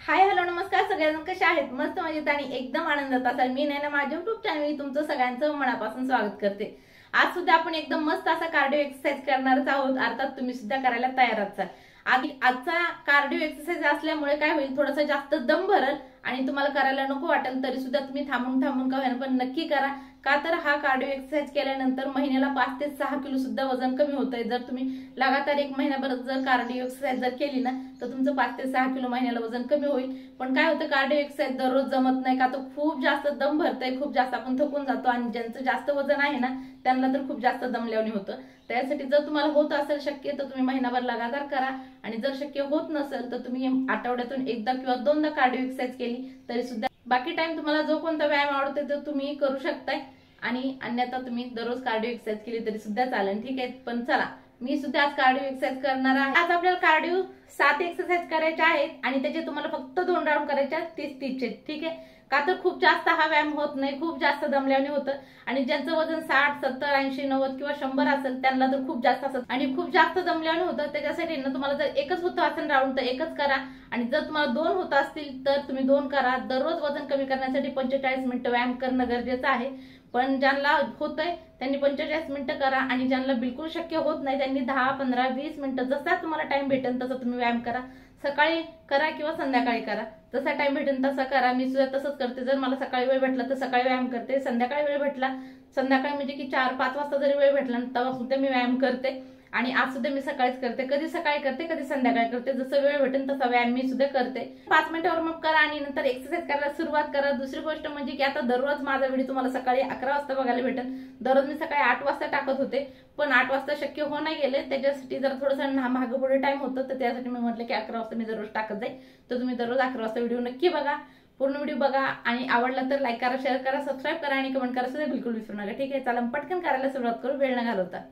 Hi hello नमस्कार सगळ्यांना, कशा आहेत? मस्त मजेत आणि एकदम आनंदात असाल. मी नैना माझ्या युट्यूब चॅनल तुमचं सगळ्यांचं मनापासून स्वागत करते. आज सुद्धा आपण एकदम मस्त असा कार्डिओ एक्सरसाइज करणारच आहोत. अर्थात तुम्ही सुद्धा करायला तयार आहात. आजचा कार्डिओ एक्सरसाइज असल्यामुळे काय होईल, थोडंसं जास्त दम भरल आणि तुम्हाला करायला नको वाटेल तरी सुद्धा तुम्ही थांबून का होईना पण नक्की करा. का तर हा कार्डिओ एक्सरसाइज केल्यानंतर महिन्याला 5 ते 6 किलो सुद्धा वजन कमी होतंय. जर तुम्ही लगातार एक महिनाभर जर कार्डिओ एक्सरसाइज जर केली ना तर तुमचं 5 ते 6 किलो महिन्याला वजन कमी होईल. पण काय होतं, कार्डिओ एक्सरसाइज दररोज जमत नाही का तर खूप जास्त दम भरतंय, खूप जास्त आपण थकून जातो आणि ज्यांचं जास्त वजन आहे ना त्यांना तर खूप जास्त दमल्याने होतं. त्यासाठी जर तुम्हाला होत असेल शक्य तर तुम्ही महिनाभर लगातार करा आणि जर शक्य होत नसेल तर तुम्ही आठवड्यातून एकदा किंवा दोनदा कार्डिओ एक्सरसाइज केली तरी सुद्धा बाकी टाइम तुम्हाला जो कोणता व्यायाम आवडतो तो तुम्ही करू शकताय आणि अन्यथा तुम्ही दररोज कार्डिओ एक्सरसाइज केली तरी सुद्धा चालेल. ठीक आहे, पण चला मी सुद्धा आज कार्डिओ एक्सरसाइज करणार आहे. आज आपल्याला कार्डिओ 7 एक्सरसाइज करायचे आहेत आणि त्याचे तुम्हाला फक्त 2 राऊंड करायचे आहेत 30-30 चे. ठीक आहे, का तर खूप जास्त हा व्यायाम होत नाही, खूप जास्त दमल्याने होतं आणि ज्यांचं वजन 60, 70, 80, 90 किंवा 100 असेल त्यांना तर खूप जास्त असत आणि खूप जास्त दमल्याने होतं. त्याच्यासाठी ना तुम्हाला जर एकच होतं असेल राऊंड तर एकच करा आणि जर तुम्हाला 2 होत असतील तर तुम्ही 2 करा. दररोज वजन कमी करण्यासाठी 45 मिनिटं व्यायाम करणं गरजेचं आहे. पण ज्यांना होतंय त्यांनी 45 मिनिटं करा आणि ज्यांना बिलकुल शक्य होत नाही त्यांनी 10, 15, 20 मिनिटं जसा तुम्हाला टाइम भेटेल तसं तुम्ही व्यायाम करा. सकाळी करा किंवा संध्याकाळी करा, जसा टाइम भेटेल तसा करा. मी सुद्धा तसंच करते. जर मला सकाळी वेळ भेटला तर सकाळी व्यायाम करते, संध्याकाळी वेळ भेटला संध्याकाळी म्हणजे की 4-5 वाजता जरी वेळ भेटला तेव्हा सुद्धा मी व्यायाम करते. आणि आज सुद्धा मी सकाळीच करते, कधी सकाळी करते कधी संध्याकाळी करते, जसं वेळ भेटेल तसा व्यायाम मी सुद्धा करते. 5 मिनिटं वॉर्मअप करा आणि नंतर एक्सरसाइज करायला सुरुवात करा. दुसरी गोष्ट म्हणजे की आता दररोज माझा व्हिडिओ तुम्हाला सकाळी 11 वाजता बघायला भेटेल. दररोज मी सकाळी 8 वाजता टाकत होते पण 8 वाजता शक्य हो नाही गेले, त्याच्यासाठी जर थोडंसं मागं पुढे टाइम होतं तर त्यासाठी मी म्हटलं की 11 वाजता मी दररोज टाकत जाईल. तर तुम्ही दररोज 11 वाजता व्हिडिओ नक्की बघा, पूर्ण व्हिडिओ बघा आणि आवडला तर लाईक करा, शेअर करा, सबस्क्राईब करा आणि कमेंट करा सुद्धा बिलकुल विसरू नका. ठीक आहे, चला पटकन करायला सुरुवात करू, वेळ न घालवता.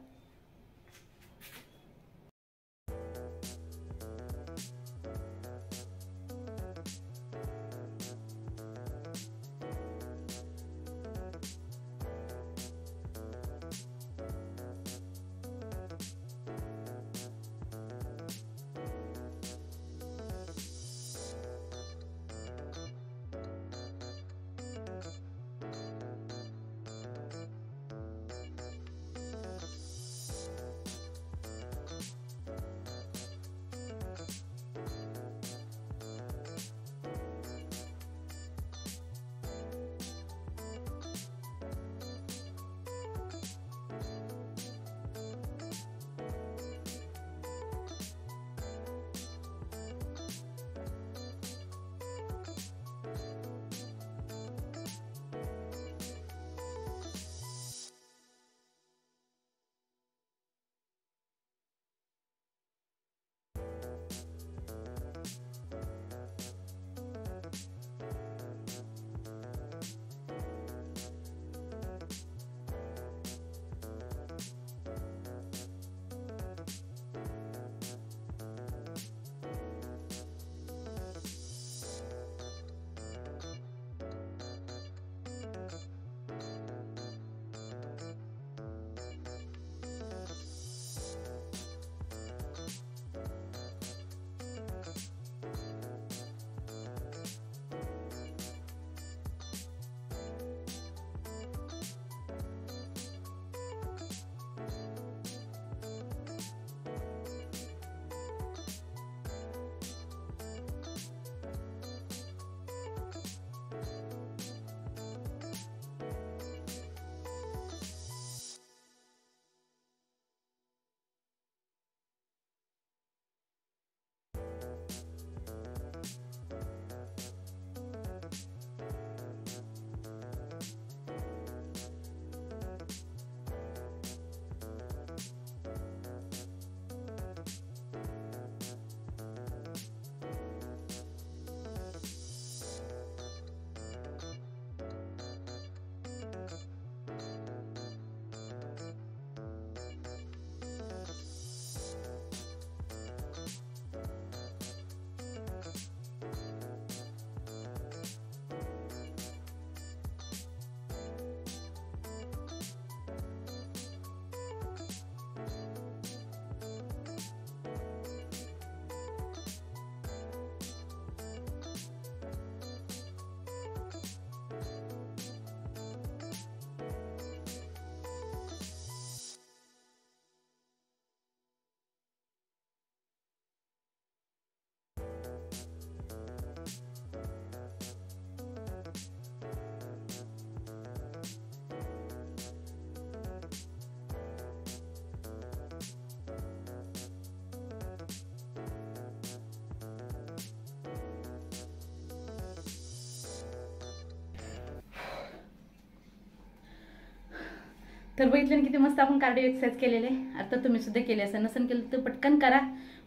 तर बघितलं किती मस्त आपण कार्डिओ एक्सरसाइज केलेले. आता तुम्ही सुद्धा केले असेल, नसेल केलं तर पटकन करा.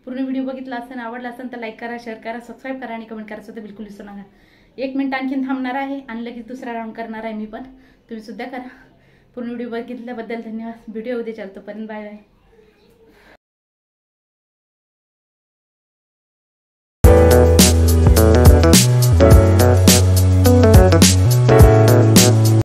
पूर्ण व्हिडिओ बघितला असेल, आवडला असेल तर लाईक करा, शेअर करा, सबस्क्राईब करा आणि कमेंट करायचं तर बिलकुल विसरू नका. 1 मिनिट आणखीन थांबणार आहे आणि लगेच दुसरा राऊंड करणार आहे मी पण. तुम्ही सुद्धा करा. पूर्ण व्हिडिओ बघितल्याबद्दल धन्यवाद. व्हिडिओ उद्या चालतो पर्यंत बाय बाय.